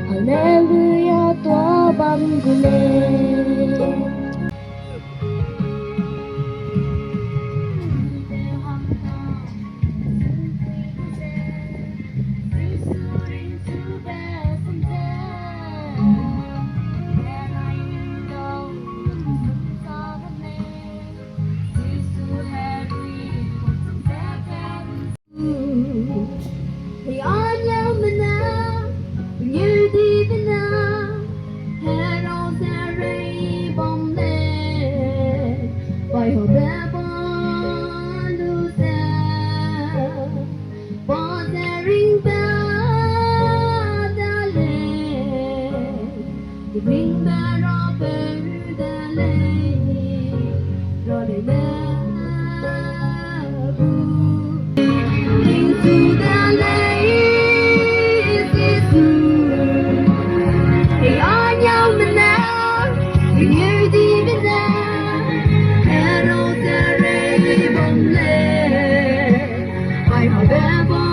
Hallelujah, tua bangule. Bring the robber the lane, rolling into the lane, hey, on your man, you're deep in there, and all the rainbow land, I have ever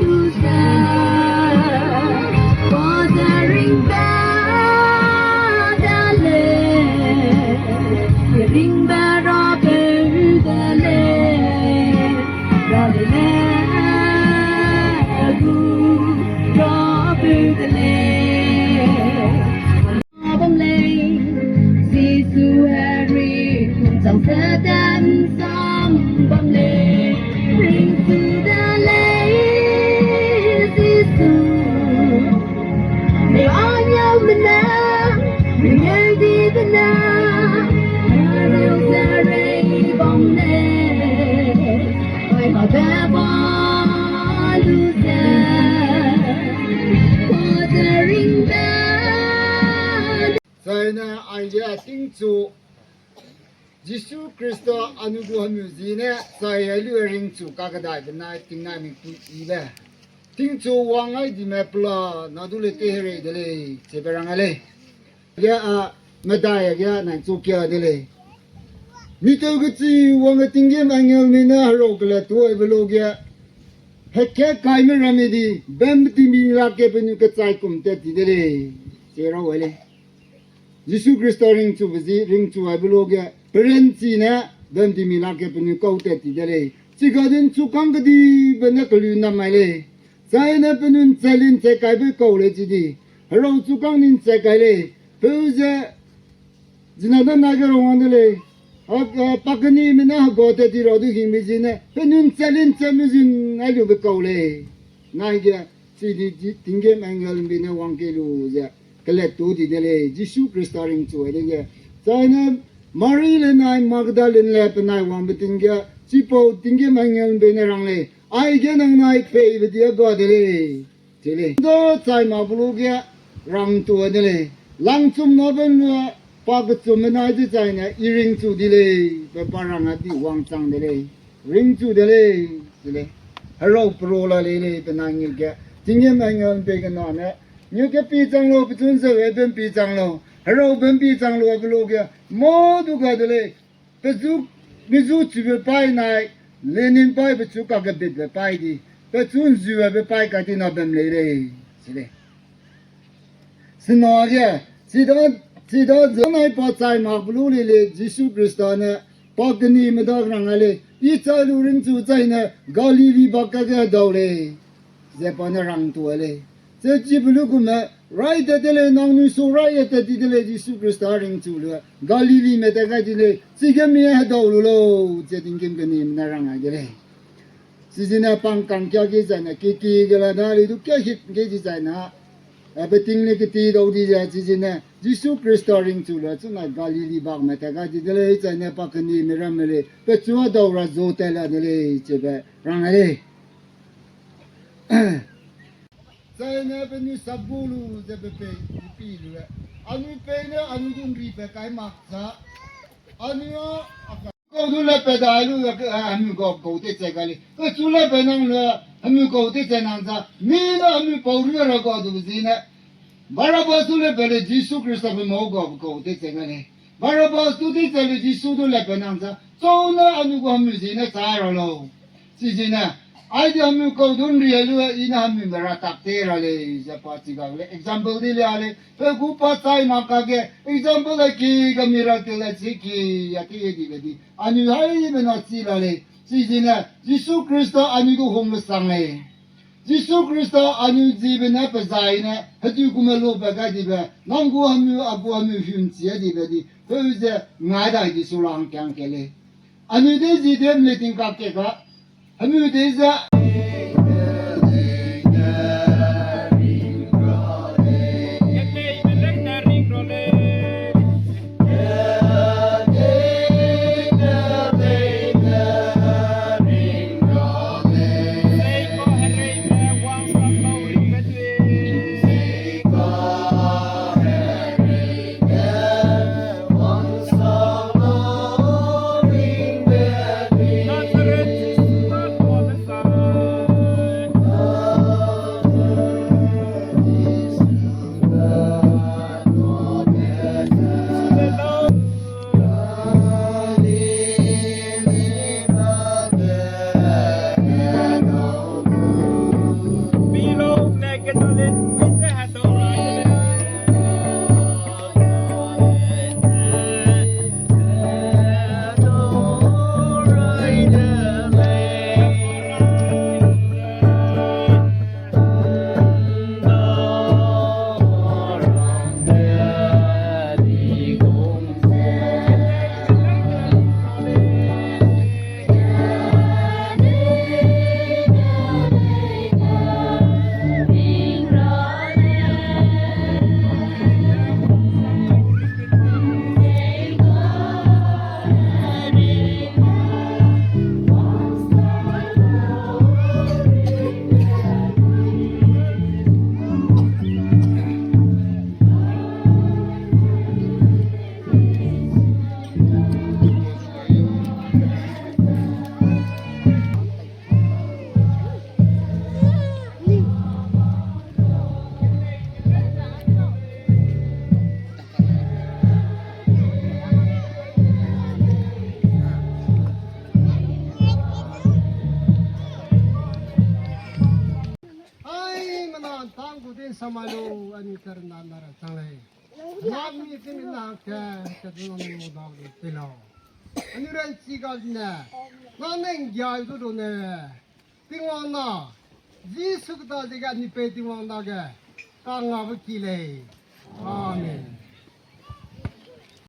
lose that, bothering back. Ring the robber the lane, robber the lane. Bottom lane, see to Harry, some set and some bum lane. Ring to the lane, see to. They are young now, bring your deep now. Sana anja tingchu Jisu Kristo anugerah muzine saya luring chu kakadai benai tingna mi iba tingchu wangai di mepla nadule tehere dele seberangale ya a medaya ya nan chu kya dele mito gutsi wanga tingge mangel mina rogla to evologya hekke kaime ramedi bemti mi la ke benu ka tsai kum te dele zero wale Jisu Kristo ring chu bizi ring chu evologya Perenci na dan di milake penu kau te ti dele sigadin chu kangdi bena kalu na male sai na penu chalin che kai be kau le ji di ro chu kangnin che kai le puje jinada na ga ro ngandele pakani mina go te ti ro du hi mi ji ne penu chalin che mi jin ai lu be kau le na ga si di tingge mangal bi ne wang ke lu ja kale tu di dele Jisu Kristo ring chu ele ga sai na Mary le nai Magdalene le penai wang betingga sipo tingge mangel benerang le ai ge nang nai pe be dia go de le tele do chai ma bulu ge rang tu de le lang chum no ben le pa ge chum nai ji chai na i ring chu di le pe parang ati wang chang de le ring chu de le tele haro pro la le le penai ngil ge tingge mangel be ge no ne nyu ke pi chang lo pu chun se we ben pi chang lo haro ben pi chang lo bulu ge mo du ga de le pe zu mi zu chi be pai nai lenin pai pe chu ka ga bit be pai di pe chun zu be pai ka ti na bem le le si le sino ge si do zo nai pa chai ma blu le le Jisu Kristo ne pa gni me da rang le i cha lu ring chu chai ne galili ba ka ga do le ze pa na rang tu le ze ji blu ku me right de le nang nu so right de di le Jisu Kristo ring chu le galili me da ga di le si ge mi ha do lu lo je ding kim ge ni na rang a ge le si ji na pang kang kya ge za na ki ge la da li du kya hit ge ji za na a be ting le ki ti do di ja ji ji na 耶稣基督人主了，从那加利利巴嘛，大家记得嘞，在那巴克尼没人没嘞，不做到了做得了的嘞，这个让嘞。在那边你十步路这边被比路了，安尼被呢，安尼公里被开马扎，安尼哦。高度了别大路个还没高的这个哩，个主了别能了还没高的这样子，你那还没保留了高度是呢？巴拉巴苏了别了，耶稣基督没毛高的这个哩，巴拉巴苏的这里耶稣都了别能子，走了还没高没是呢咋了喽？是呢？ai dia mi ko dun ria lu ina mi mera taktera le ja pati ga le example di le ale pe ku pa sai ma ka ge example le ki ga miracle le ki ya ti di le di ani hai me na si la le si na Jesu Christo ani go hom le sang le Jesu Christo ani ji be na pe sai na ha tu ku me lo ba ga di be nang go mi a go mi hyun ji di be di pe ze nga da di su lang kyang ke le ani de ji de me tin ka ke ga Amu desa Samalo ani karna nara sanglai. Nami tinna ka kadun mo dog pilo. Ani ran sigal na. Naneng gyai do ne. Tingwang na. Jisu ta diga ni pe tingwang na ga. Ka nga ba kile. Amen.